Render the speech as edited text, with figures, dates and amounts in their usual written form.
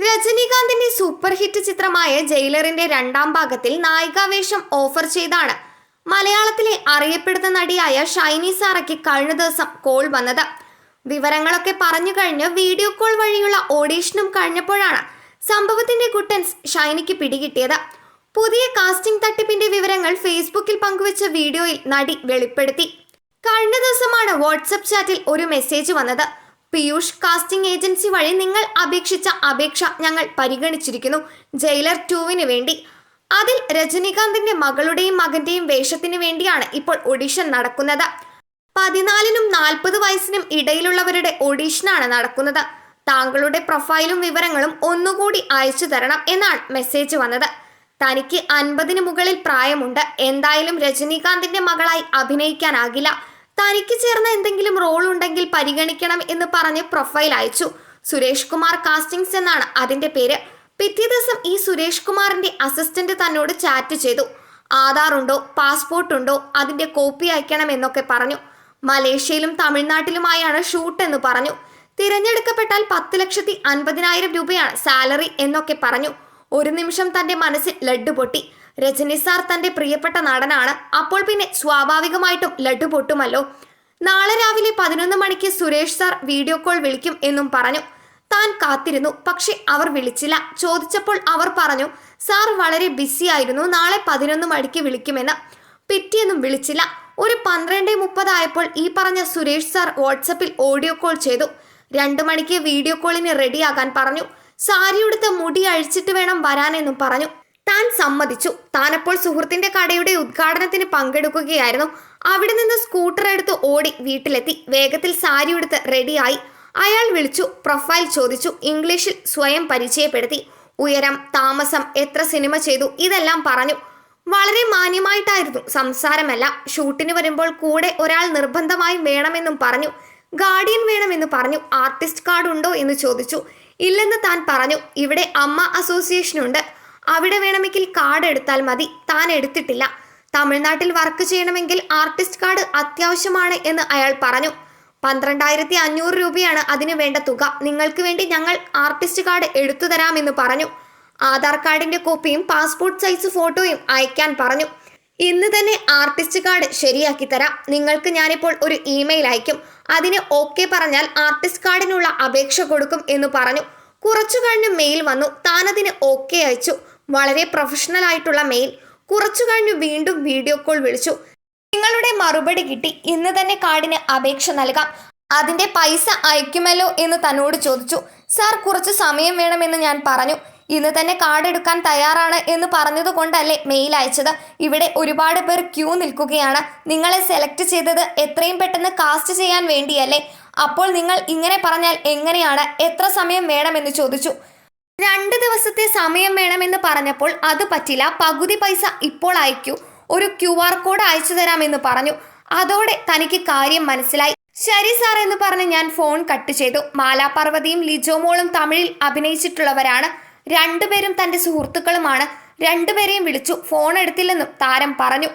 രജനീകാന്തിന്റെ super hit ചിത്രമായ ജയിലറിന്റെ രണ്ടാം ഭാഗത്തിൽ നായികാവേഷം ഓഫർ ചെയ്താണ് മലയാളത്തിലെ അറിയപ്പെടുന്ന നടിയായ ഷൈനി സാറയ്ക്ക് കഴിഞ്ഞ ദിവസം കോൾ വന്നത്. വിവരങ്ങളൊക്കെ പറഞ്ഞു കഴിഞ്ഞ് വീഡിയോ കോൾ വഴിയുള്ള ഓഡീഷനും കഴിഞ്ഞപ്പോഴാണ് സംഭവത്തിന്റെ കുട്ടൻസ് ഷൈനിക്ക് പിടികിട്ടിയത്. പുതിയ കാസ്റ്റിംഗ് തട്ടിപ്പിന്റെ വിവരങ്ങൾ ഫേസ്ബുക്കിൽ പങ്കുവച്ച വീഡിയോയിൽ നടി വെളിപ്പെടുത്തി. കഴിഞ്ഞ ദിവസമാണ് വാട്സപ്പ് ചാറ്റിൽ ഒരു മെസ്സേജ് വന്നത്. പീയൂഷ് കാസ്റ്റിംഗ് ഏജൻസി വഴി നിങ്ങൾ അപേക്ഷിച്ച അപേക്ഷ ഞങ്ങൾ പരിഗണിച്ചിരിക്കുന്നു. ജയിലർ 2 വേണ്ടി. അതിൽ രജനീകാന്തിന്റെ മകളുടെയും മകന്റെയും വേഷത്തിന് വേണ്ടിയാണ് ഇപ്പോൾ ഓഡിഷൻ നടക്കുന്നത്. 14-നും 40 വയസ്സിനും ഇടയിലുള്ളവരുടെ ഓഡിഷനാണ് നടക്കുന്നത്. താങ്കളുടെ പ്രൊഫൈലും വിവരങ്ങളും ഒന്നുകൂടി അയച്ചു തരണം എന്നാണ് മെസ്സേജ് വന്നത്. തനിക്ക് 50-ന് മുകളിൽ പ്രായമുണ്ട്. എന്തായാലും രജനീകാന്തിന്റെ മകളായി അഭിനയിക്കാനാകില്ല. തനിക്ക് ചേർന്ന എന്തെങ്കിലും റോൾ ഉണ്ടെങ്കിൽ പരിഗണിക്കണം എന്ന് പറഞ്ഞ് പ്രൊഫൈൽ അയച്ചു. സുരേഷ് കുമാർ കാസ്റ്റിംഗ്സ് എന്നാണ് അതിന്റെ പേര്. പിറ്റേ ദിവസം ഈ സുരേഷ് കുമാറിന്റെ അസിസ്റ്റന്റ് തന്നോട് ചാറ്റ് ചെയ്തു. ആധാർ ഉണ്ടോ, പാസ്പോർട്ട് ഉണ്ടോ, അതിന്റെ കോപ്പി അയക്കണം എന്നൊക്കെ പറഞ്ഞു. മലേഷ്യയിലും തമിഴ്നാട്ടിലുമായാണ് ഷൂട്ട് എന്ന് പറഞ്ഞു. തിരഞ്ഞെടുക്കപ്പെട്ടാൽ 10,50,000 രൂപയാണ് സാലറി എന്നൊക്കെ പറഞ്ഞു. ഒരു നിമിഷം തന്റെ മനസ്സിൽ ലഡ്ഡു പൊട്ടി. രജനി സാർ തന്റെ പ്രിയപ്പെട്ട നടനാണ്. അപ്പോൾ പിന്നെ സ്വാഭാവികമായിട്ടും ലഡ്ഡു പൊട്ടുമല്ലോ. നാളെ രാവിലെ 11 മണിക്ക് സുരേഷ് സാർ വീഡിയോ കോൾ വിളിക്കും എന്നും പറഞ്ഞു. താൻ കാത്തിരുന്നു. പക്ഷെ അവർ വിളിച്ചില്ല. ചോദിച്ചപ്പോൾ അവർ പറഞ്ഞു സാർ വളരെ ബിസി ആയിരുന്നു, നാളെ 11 മണിക്ക് വിളിക്കുമെന്ന്. പിറ്റേന്നും വിളിച്ചില്ല. ഒരു 12:30 ആയപ്പോൾ ഈ പറഞ്ഞ സുരേഷ് സാർ വാട്സപ്പിൽ ഓഡിയോ കോൾ ചെയ്തു. 2 മണിക്ക് വീഡിയോ കോളിന് റെഡിയാകാൻ പറഞ്ഞു. സാരിയെടുത്ത് മുടി അഴിച്ചിട്ട് വേണം വരാനെന്നും പറഞ്ഞു. താൻ സമ്മതിച്ചു. താനപ്പോൾ സുഹൃത്തിന്റെ കടയുടെ ഉദ്ഘാടനത്തിന് പങ്കെടുക്കുകയായിരുന്നു. അവിടെ നിന്ന് സ്കൂട്ടർ എടുത്ത് ഓടി വീട്ടിലെത്തി. വേഗത്തിൽ സാരി എടുത്ത് റെഡിയായി. അയാൾ വിളിച്ചു. പ്രൊഫൈൽ ചോദിച്ചു. ഇംഗ്ലീഷിൽ സ്വയം പരിചയപ്പെടുത്തി. ഉയരം, താമസം, എത്ര സിനിമ ചെയ്തു, ഇതെല്ലാം പറഞ്ഞു. വളരെ മാന്യമായിട്ടായിരുന്നു സംസാരമല്ല. ഷൂട്ടിന് വരുമ്പോൾ കൂടെ ഒരാൾ നിർബന്ധമായും വേണമെന്നും പറഞ്ഞു. ഗാർഡിയൻ വേണമെന്ന് പറഞ്ഞു. ആർട്ടിസ്റ്റ് കാർഡ് ഉണ്ടോ എന്ന് ചോദിച്ചു. ഇല്ലെന്ന് താൻ പറഞ്ഞു. ഇവിടെ അമ്മ അസോസിയേഷനുണ്ട്, അവിടെ വേണമെങ്കിൽ കാർഡ് എടുത്താൽ മതി. താൻ എടുത്തിട്ടില്ല. തമിഴ്നാട്ടിൽ വർക്ക് ചെയ്യണമെങ്കിൽ ആർട്ടിസ്റ്റ് കാർഡ് അത്യാവശ്യമാണ് എന്ന് അയാൾ പറഞ്ഞു. 12,500 രൂപയാണ് അതിന് വേണ്ട തുക. നിങ്ങൾക്ക് വേണ്ടി ഞങ്ങൾ ആർട്ടിസ്റ്റ് കാർഡ് എടുത്തു തരാമെന്ന് പറഞ്ഞു. ആധാർ കാർഡിന്റെ കോപ്പിയും പാസ്പോർട്ട് സൈസ് ഫോട്ടോയും അയക്കാൻ പറഞ്ഞു. ഇന്ന് തന്നെ ആർട്ടിസ്റ്റ് കാർഡ് ശരിയാക്കി തരാം. നിങ്ങൾക്ക് ഞാനിപ്പോൾ ഒരു ഇമെയിൽ അയക്കും. അതിന് ഓക്കെ പറഞ്ഞാൽ ആർട്ടിസ്റ്റ് കാർഡിനുള്ള അപേക്ഷ കൊടുക്കും എന്ന് പറഞ്ഞു. കുറച്ചു കഴിഞ്ഞ് മെയിൽ വന്നു. താനതിന് ഓക്കെ അയച്ചു. വളരെ പ്രൊഫഷണൽ ആയിട്ടുള്ള മെയിൽ. കുറച്ചു കഴിഞ്ഞു വീണ്ടും വീഡിയോ കോൾ വിളിച്ചു. നിങ്ങളുടെ മറുപടി കിട്ടി. ഇന്ന് തന്നെ കാർഡിന് അപേക്ഷ നൽകാം. അതിന്റെ പൈസ അയക്കുമല്ലോ എന്ന് തന്നോട് ചോദിച്ചു. സാർ കുറച്ച് സമയം വേണമെന്ന് ഞാൻ പറഞ്ഞു. ഇന്ന് തന്നെ കാർഡ് എടുക്കാൻ തയ്യാറാണ് എന്ന് പറഞ്ഞത് കൊണ്ടല്ലേ മെയിൽ അയച്ചത്. ഇവിടെ ഒരുപാട് പേർ ക്യൂ നിൽക്കുകയാണ്. നിങ്ങളെ സെലക്ട് ചെയ്തത് എത്രയും പെട്ടെന്ന് കാസ്റ്റ് ചെയ്യാൻ വേണ്ടിയല്ലേ. അപ്പോൾ നിങ്ങൾ ഇങ്ങനെ പറഞ്ഞാൽ എങ്ങനെയാണ്? എത്ര സമയം വേണമെന്ന് ചോദിച്ചു. 2 ദിവസത്തെ സമയം വേണമെന്ന് പറഞ്ഞപ്പോൾ അത് പറ്റില്ല, പകുതി പൈസ ഇപ്പോൾ അയക്കൂ, ഒരു QR കോഡ് അയച്ചു തരാമെന്ന് പറഞ്ഞു. അതോടെ തനിക്ക് കാര്യം മനസ്സിലായി. ശരി സാർ എന്ന് പറഞ്ഞ് ഞാൻ ഫോൺ കട്ട് ചെയ്തു. മാലാപാർവതിയും ലിജോമോളും തമിഴിൽ അഭിനയിച്ചിട്ടുള്ളവരാണ്. 2 പേരും തന്റെ സുഹൃത്തുക്കളുമാണ്. 2 പേരെയും വിളിച്ചു. ഫോൺ എടുത്തില്ലെന്നും താരം പറഞ്ഞു.